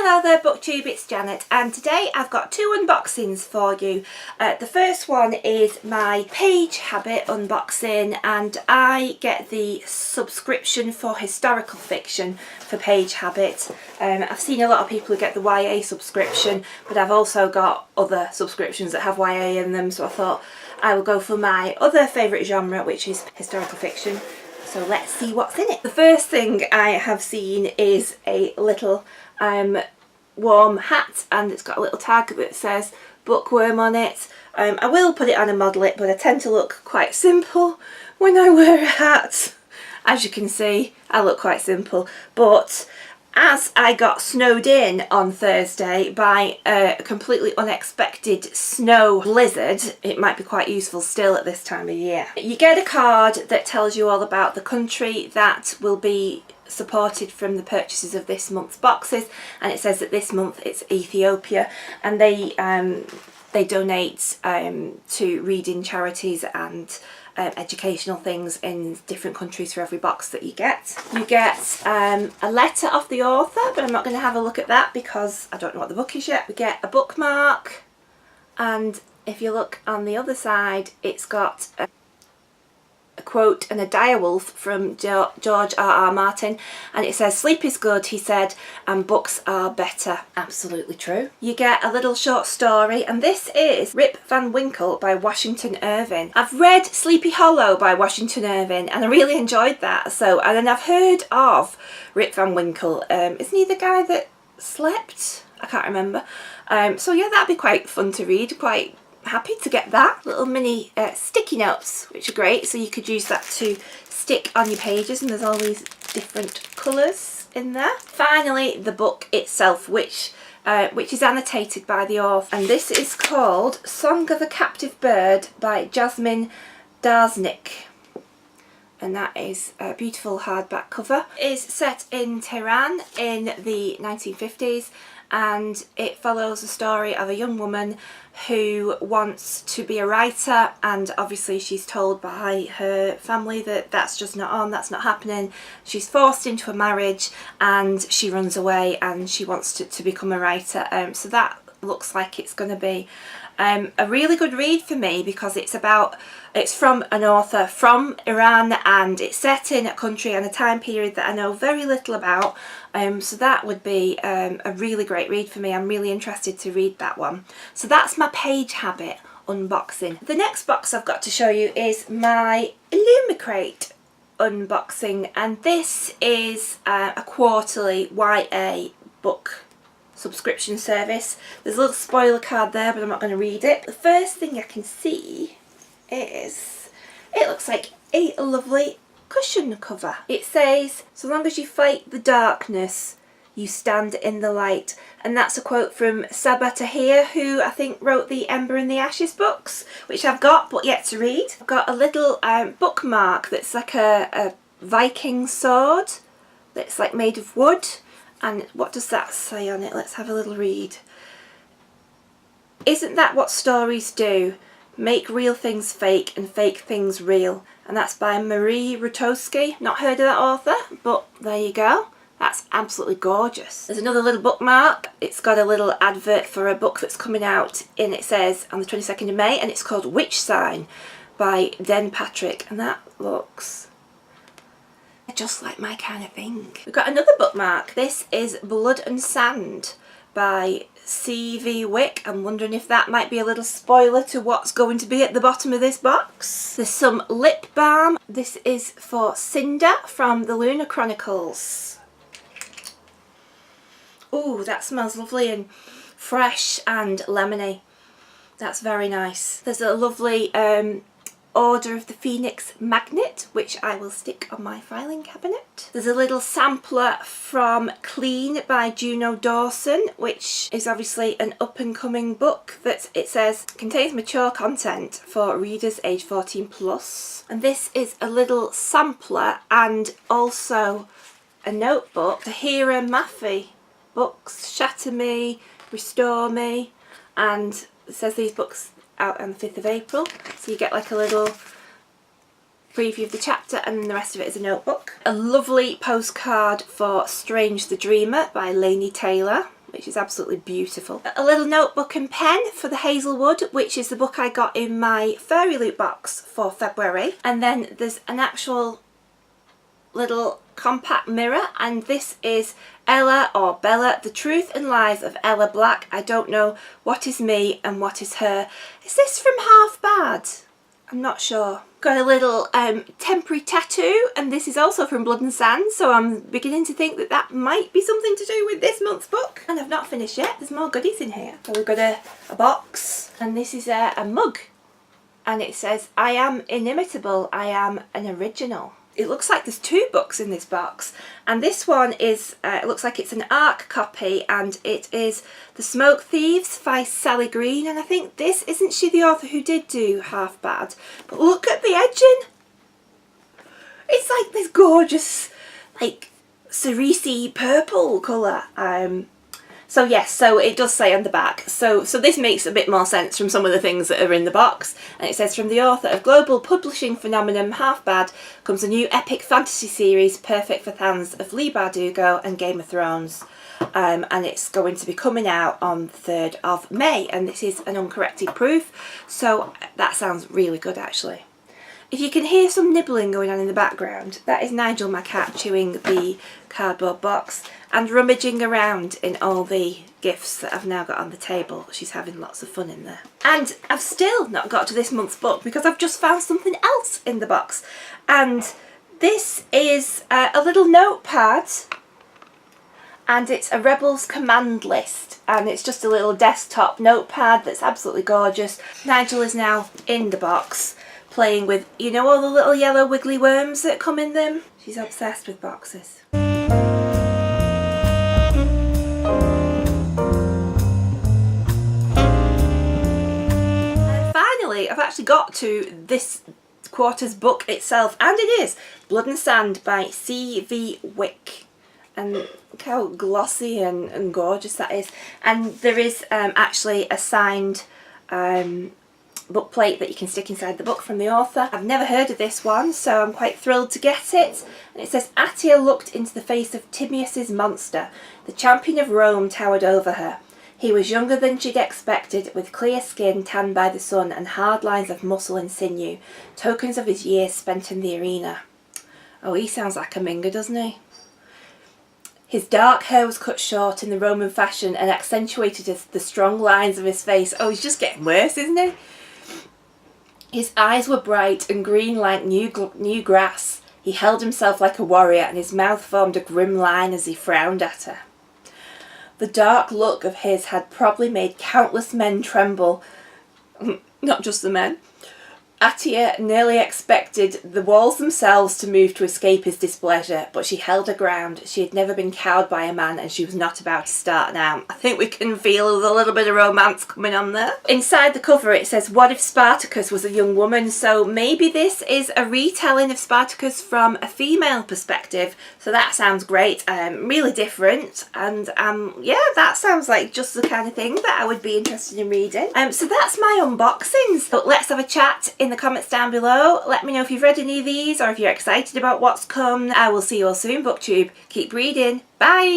Hello there BookTube, it's Janet, and today I've got two unboxings for you. The first one is my Page Habit unboxing, and I get the subscription for historical fiction for Page Habit. I've seen a lot of people who get the YA subscription, but I've also got other subscriptions that have YA in them, so I thought I will go for my other favourite genre, which is historical fiction. So let's see what's in it. The first thing I have seen is a little warm hat, and it's got a little tag that says bookworm on it. I will put it on and model it, but I tend to look quite simple when I wear a hat. As you can see, I look quite simple, but as I got snowed in on Thursday by a completely unexpected snow blizzard, it might be quite useful still at this time of year. You get a card that tells you all about the country that will be supported from the purchases of this month's boxes, and it says that this month it's Ethiopia, and they donate to reading charities and educational things in different countries for every box that you get. You get a letter off the author, but I'm not going to have a look at that because I don't know what the book is yet. We get a bookmark, and if you look on the other side, it's got a quote and a direwolf from George R.R. Martin, and it says, "Sleep is good," he said, "and books are better." Absolutely true. You get a little short story, and this is Rip Van Winkle by Washington Irving. I've read Sleepy Hollow by Washington Irving and I really enjoyed that. And then I've heard of Rip Van Winkle. Isn't he the guy that slept? I can't remember. So yeah, that'd be quite fun to read. Quite happy to get that. Little mini sticky notes, which are great, so you could use that to stick on your pages, and there's all these different colours in there. Finally, the book itself, which is annotated by the author, and this is called Song of a Captive Bird by Jasmine Darznik, and that is a beautiful hardback cover. It is set in Tehran in the 1950s, and it follows the story of a young woman who wants to be a writer, and obviously she's told by her family that that's just not on, that's not happening. She's forced into a marriage and she runs away and she wants to become a writer. So that looks like it's going to be a really good read for me, because it's from an author from Iran, and it's set in a country and a time period that I know very little about, so that would be a really great read for me. I'm really interested to read that one. So that's my Page Habit unboxing. The next box I've got to show you is my Illumicrate unboxing, and this is a quarterly YA book subscription service. There's a little spoiler card there, but I'm not going to read it. The first thing I can see is, it looks like a lovely cushion cover. It says, "So long as you fight the darkness, you stand in the light," and that's a quote from Sabaa Tahir, who I think wrote the Ember and the Ashes books, which I've got but yet to read. I've got a little bookmark that's like a Viking sword that's like made of wood. And what does that say on it? Let's have a little read. "Isn't that what stories do? Make real things fake and fake things real." And that's by Marie Rutowski. Not heard of that author, but there you go. That's absolutely gorgeous. There's another little bookmark. It's got a little advert for a book that's coming out, and it says on the 22nd of May, and it's called Witch Sign by Den Patrick, and that looks just like my kind of thing. We've got another bookmark. This is Blood and Sand by C.V. Wick. I'm wondering if that might be a little spoiler to what's going to be at the bottom of this box. There's some lip balm. This is for Cinder from the Lunar Chronicles. Ooh, that smells lovely and fresh and lemony. That's very nice. There's a lovely Order of the Phoenix magnet, which I will stick on my filing cabinet. There's a little sampler from Clean by Juno Dawson, which is obviously an up-and-coming book that it says contains mature content for readers age 14 plus. And this is a little sampler and also a notebook. Tahira Mafi books, Shatter Me, Restore Me, and it says these books out on the 5th of April, so you get like a little preview of the chapter, and then the rest of it is a notebook. A lovely postcard for Strange the Dreamer by Laini Taylor. which is absolutely beautiful. A little notebook and pen for the Hazelwood, which is the book I got in my Fairy Loot box for February. And then there's an actual little compact mirror, and this is Ella or Bella, The Truth and Lies of Ella Black. I don't know what is me and what is her. Is this from Half Bad? I'm not sure. Got a little temporary tattoo, and this is also from Blood and Sand, so I'm beginning to think that that might be something to do with this month's book. And I've not finished yet, there's more goodies in here. So we've got a box, and this is a mug, and it says, I am inimitable, I am an original. It looks like there's 2 books in this box, and this one is, it looks like it's an ARC copy, and it is The Smoke Thieves by Sally Green, and I think this, isn't she the author who did do Half Bad? But look at the edging! It's like this gorgeous, like, cerise purple colour. So yes, so it does say on the back. So this makes a bit more sense from some of the things that are in the box. And it says, from the author of global publishing phenomenon Half Bad comes a new epic fantasy series perfect for fans of Leigh Bardugo and Game of Thrones. And it's going to be coming out on the 3rd of May. And this is an uncorrected proof. So that sounds really good, actually. If you can hear some nibbling going on in the background, that is Nigel, my cat, chewing the cardboard box and rummaging around in all the gifts that I've now got on the table. She's having lots of fun in there. And I've still not got to this month's book because I've just found something else in the box. And this is a little notepad, and it's a Rebels command list, and it's just a little desktop notepad that's absolutely gorgeous. Nigel is now in the box, playing with, you know, all the little yellow wiggly worms that come in them. She's obsessed with boxes. And finally, I've actually got to this quarter's book itself, and it is Blood and Sand by C.V. Wick. And look how glossy and gorgeous that is. And there is actually a signed book plate that you can stick inside the book from the author. I've never heard of this one, so I'm quite thrilled to get it. And it says, Attia looked into the face of Timaeus' monster. The champion of Rome towered over her. He was younger than she'd expected, with clear skin tanned by the sun and hard lines of muscle and sinew, tokens of his years spent in the arena. Oh, he sounds like a minger, doesn't he? His dark hair was cut short in the Roman fashion and accentuated the strong lines of his face. Oh, he's just getting worse, isn't he? His eyes were bright and green like new grass. He held himself like a warrior, and his mouth formed a grim line as he frowned at her. The dark look of his had probably made countless men tremble. Not just the men. Attia nearly expected the walls themselves to move to escape his displeasure, but she held her ground. She had never been cowed by a man, and she was not about to start now. I think we can feel a little bit of romance coming on there. Inside the cover it says, what if Spartacus was a young woman? So maybe this is a retelling of Spartacus from a female perspective. So that sounds great. Really different, and yeah, that sounds like just the kind of thing that I would be interested in reading. So that's my unboxings. But let's have a chat in the comments down below. Let me know if you've read any of these or if you're excited about what's come. I will see you all soon, BookTube. Keep reading. Bye!